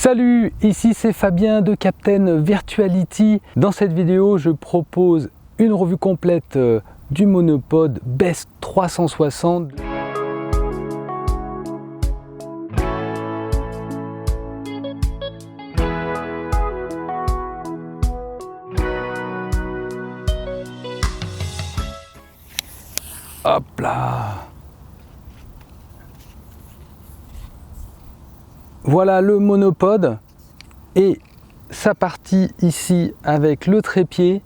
Salut, ici c'est Fabien de Captain Virtuality. Dans cette vidéo, je propose une revue complète du monopod Best 360. Hop là! Voilà le monopod et sa partie ici avec le trépied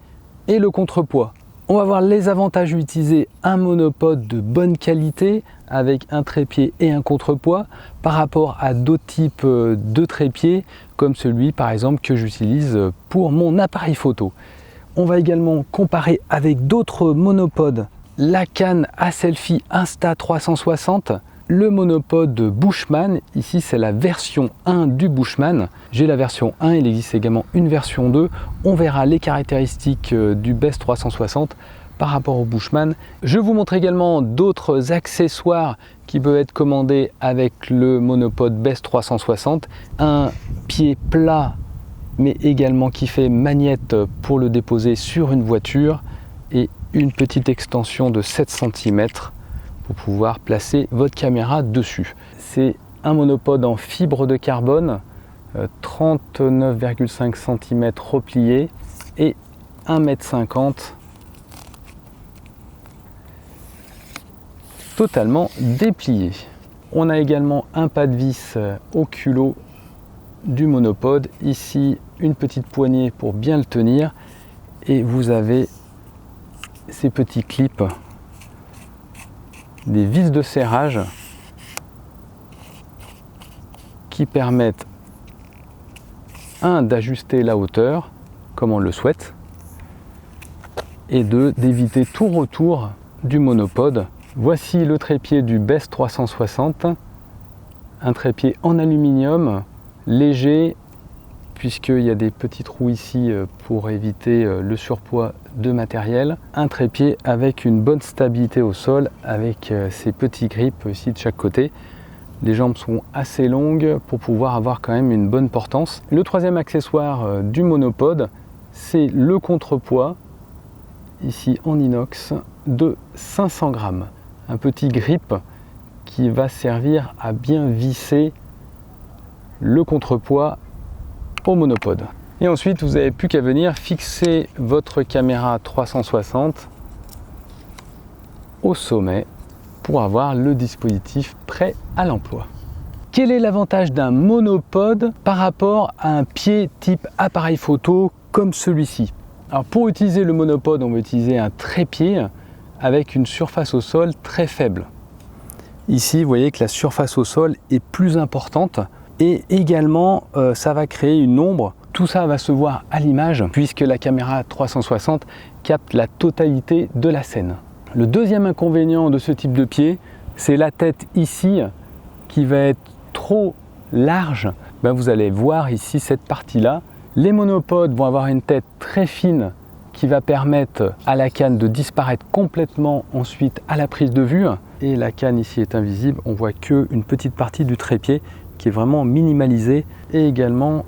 et le contrepoids. On va voir les avantages d'utiliser un monopod de bonne qualité avec un trépied et un contrepoids par rapport à d'autres types de trépieds comme celui par exemple que j'utilise pour mon appareil photo. On va également comparer avec d'autres monopods la canne à selfie Insta360, le monopod de Bushman. Ici c'est la version 1 du Bushman. J'ai la version 1, il existe également une version 2. On verra les caractéristiques du Best 360 par rapport au Bushman. Je vous montre également d'autres accessoires qui peuvent être commandés avec le monopod Best 360. Un pied plat mais également qui fait magnette pour le déposer sur une voiture et une petite extension de 7 cm pour pouvoir placer votre caméra dessus. C'est un monopod en fibre de carbone, 39,5 cm replié et 1,50 m totalement déplié. On a également un pas de vis au culot du monopod. Ici, une petite poignée pour bien le tenir et vous avez ces petits clips, des vis de serrage qui permettent d'ajuster la hauteur comme on le souhaite et d'éviter tout retour du monopod. Voici le trépied du Best 360, un trépied en aluminium léger puisqu'il y a des petits trous ici pour éviter le surpoids de matériel. Un trépied avec une bonne stabilité au sol, avec ces petits grips ici de chaque côté. Les jambes sont assez longues pour pouvoir avoir quand même une bonne portance. Le troisième accessoire du monopod, c'est le contrepoids, ici en inox, de 500 grammes. Un petit grip qui va servir à bien visser le contrepoids au monopod. Et ensuite, vous n'avez plus qu'à venir fixer votre caméra 360 au sommet pour avoir le dispositif prêt à l'emploi. Quel est l'avantage d'un monopod par rapport à un pied type appareil photo comme celui-ci? Alors pour utiliser le monopod, on va utiliser un trépied avec une surface au sol très faible. Ici, vous voyez que la surface au sol est plus importante. Et également, ça va créer une ombre. Tout ça va se voir à l'image puisque la caméra 360 capte la totalité de la scène. Le deuxième inconvénient de ce type de pied, c'est la tête ici qui va être trop large. Vous allez voir ici cette partie-là. Les monopods vont avoir une tête très fine qui va permettre à la canne de disparaître complètement ensuite à la prise de vue. Et la canne ici est invisible, on voit qu'une petite partie du trépied qui est vraiment minimalisé et également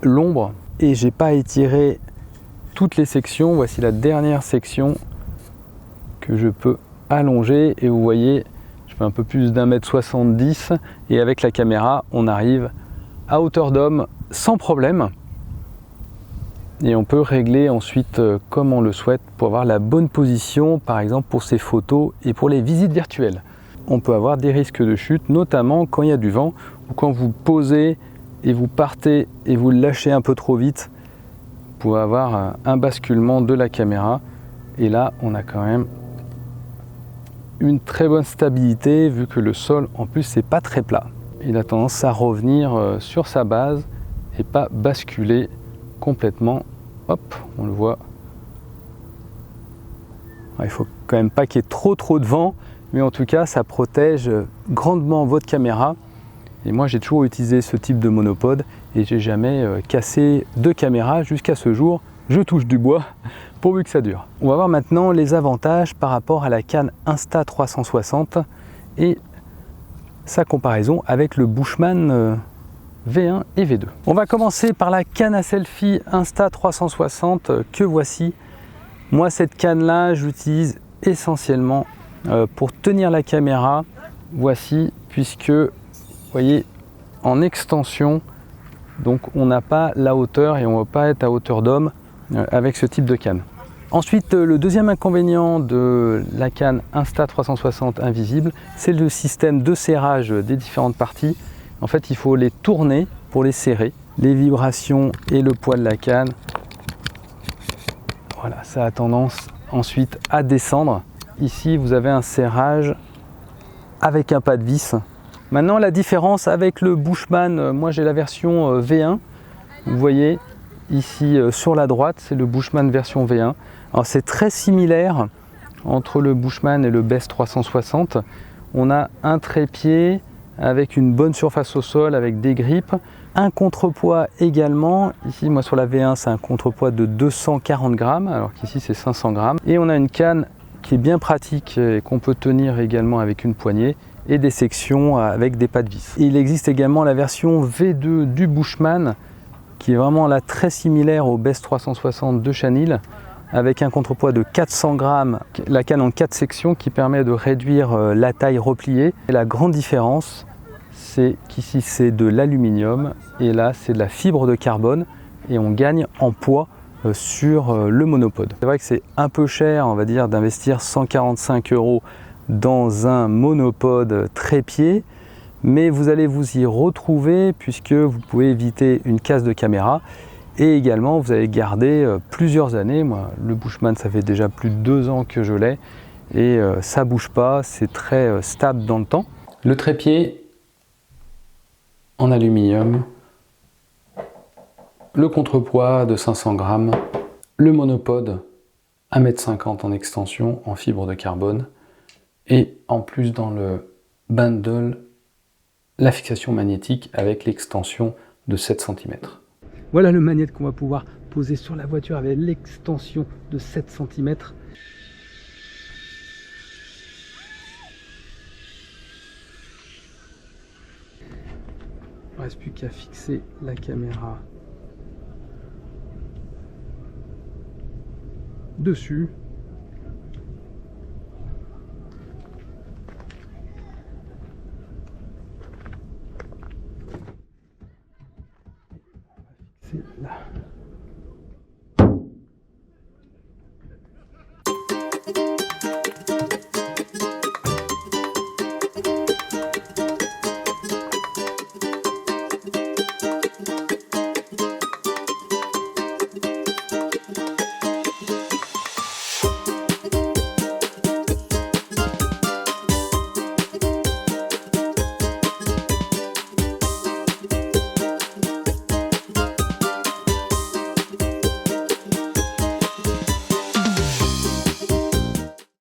l'ombre. Et j'ai pas étiré toutes les sections. Voici la dernière section que je peux allonger et vous voyez, je fais un peu plus d'1,70 m et avec la caméra, on arrive à hauteur d'homme sans problème. Et on peut régler ensuite comme on le souhaite pour avoir la bonne position, par exemple pour ses photos et pour les visites virtuelles. On peut avoir des risques de chute, notamment quand il y a du vent ou quand vous posez et vous partez et vous lâchez un peu trop vite. Vous pouvez avoir un basculement de la caméra et là on a quand même une très bonne stabilité vu que le sol en plus c'est pas très plat. Il a tendance à revenir sur sa base et pas basculer complètement. Hop, on le voit. Il faut quand même pas qu'il y ait trop de vent. Mais en tout cas, ça protège grandement votre caméra. Et moi, j'ai toujours utilisé ce type de monopod et j'ai jamais cassé de caméra jusqu'à ce jour. Je touche du bois pourvu que ça dure. On va voir maintenant les avantages par rapport à la canne Insta360 et sa comparaison avec le Bushman V1 et V2. On va commencer par la canne à selfie Insta360 que voici. Moi, cette canne là, j'utilise essentiellement pour tenir la caméra. Voici, puisque vous voyez, en extension, donc on n'a pas la hauteur et on ne va pas être à hauteur d'homme avec ce type de canne. Ensuite, le deuxième inconvénient de la canne Insta360 invisible, c'est le système de serrage des différentes parties. En fait, il faut les tourner pour les serrer. Les vibrations et le poids de la canne, voilà, ça a tendance ensuite à descendre. Ici, vous avez un serrage avec un pas de vis. Maintenant, la différence avec le Bushman, moi j'ai la version V1. Vous voyez ici sur la droite, c'est le Bushman version V1. Alors c'est très similaire entre le Bushman et le Best 360. On a un trépied avec une bonne surface au sol, avec des grippes. Un contrepoids également. Ici, moi sur la V1, c'est un contrepoids de 240 grammes, alors qu'ici c'est 500 grammes. Et on a une canne qui est bien pratique et qu'on peut tenir également avec une poignée et des sections avec des pas de vis. Il existe également la version V2 du Bushman qui est vraiment là très similaire au Best 360 de Chanil, avec un contrepoids de 400 grammes, la canne en 4 sections qui permet de réduire la taille repliée. Et la grande différence, c'est qu'ici c'est de l'aluminium et là c'est de la fibre de carbone et on gagne en poids sur le monopode. C'est vrai que c'est un peu cher, on va dire, d'investir 145 € dans un monopode trépied, mais vous allez vous y retrouver puisque vous pouvez éviter une casse de caméra. Et également, vous allez garder plusieurs années. Moi, le Bushman, ça fait déjà plus de 2 ans que je l'ai et ça bouge pas, c'est très stable dans le temps. Le trépied en aluminium, le contrepoids de 500 grammes, le monopode 1,50 m en extension en fibre de carbone et en plus dans le bundle, la fixation magnétique avec l'extension de 7 cm. Voilà le magnète qu'on va pouvoir poser sur la voiture avec l'extension de 7 cm. Il ne reste plus qu'à fixer la caméra dessus. C'est là.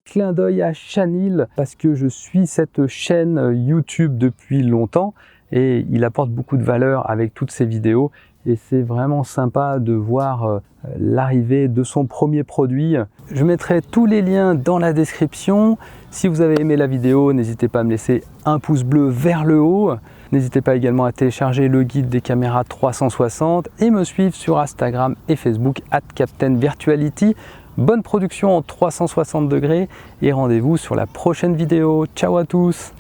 Clin d'œil à Chanil parce que je suis cette chaîne YouTube depuis longtemps et il apporte beaucoup de valeur avec toutes ses vidéos et c'est vraiment sympa de voir l'arrivée de son premier produit. Je mettrai tous les liens dans la description. Si vous avez aimé la vidéo, n'hésitez pas à me laisser un pouce bleu vers le haut. N'hésitez pas également à télécharger le guide des caméras 360 et me suivre sur Instagram et Facebook @CaptainVirtuality. Bonne production en 360 degrés et rendez-vous sur la prochaine vidéo. Ciao à tous!